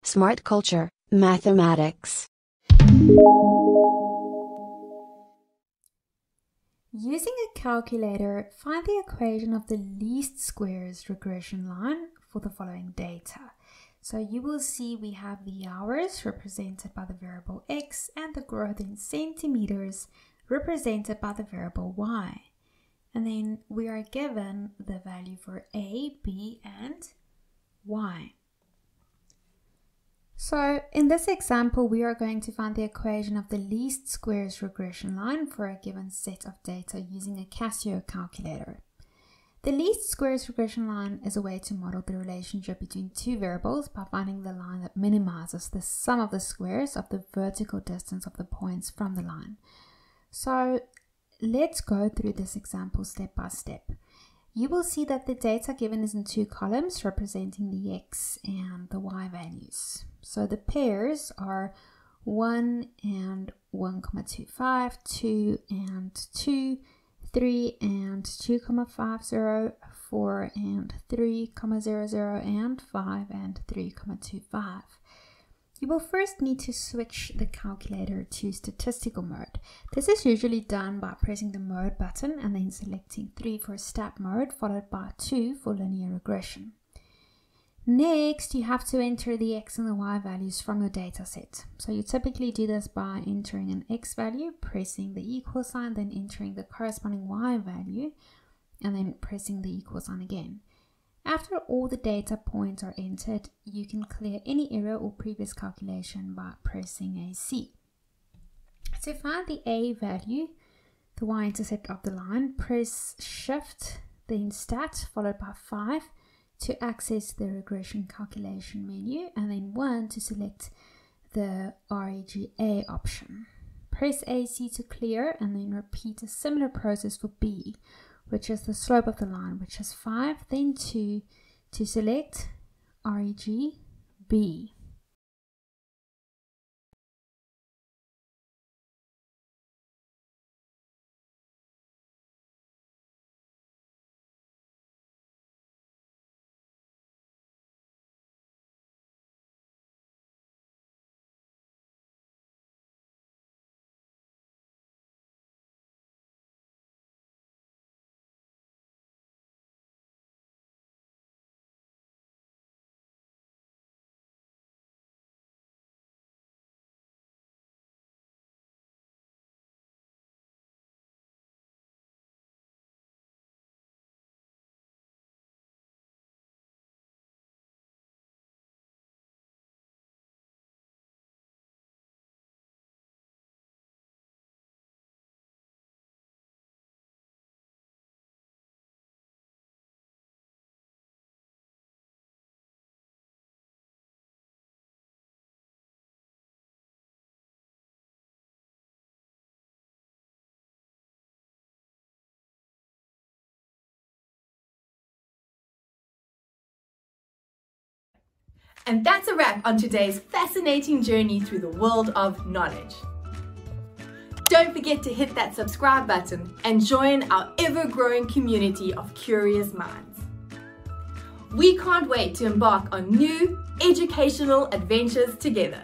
Smart culture, mathematics. Using a calculator, find the equation of the least squares regression line for the following data. So you will see we have the hours represented by the variable x and the growth in centimeters represented by the variable y. And then we are given the value for a, b, and y. So in this example, we are going to find the equation of the least squares regression line for a given set of data using a Casio calculator. The least squares regression line is a way to model the relationship between two variables by finding the line that minimizes the sum of the squares of the vertical distance of the points from the line. So let's go through this example step by step. You will see that the data given is in two columns representing the x and the y values. So the pairs are 1 and 1,25, 2 and 2, 3 and 2,50, 4 and 3,00, and 5 and 3,25. You will first need to switch the calculator to statistical mode. This is usually done by pressing the mode button and then selecting 3 for step mode, followed by 2 for linear regression. Next, you have to enter the x and the y values from your data set. So you typically do this by entering an x value, pressing the equal sign, then entering the corresponding y value, and then pressing the equal sign again. After all the data points are entered, you can clear any error or previous calculation by pressing a C. To find the a value, the y-intercept of the line, press Shift, then Stat, followed by 5 to access the regression calculation menu, and then 1 to select the REGA option. Press AC to clear, and then repeat a similar process for B, which is the slope of the line, which is 5, then 2 to select REGB. And that's a wrap on today's fascinating journey through the world of knowledge. Don't forget to hit that subscribe button and join our ever-growing community of curious minds. We can't wait to embark on new educational adventures together.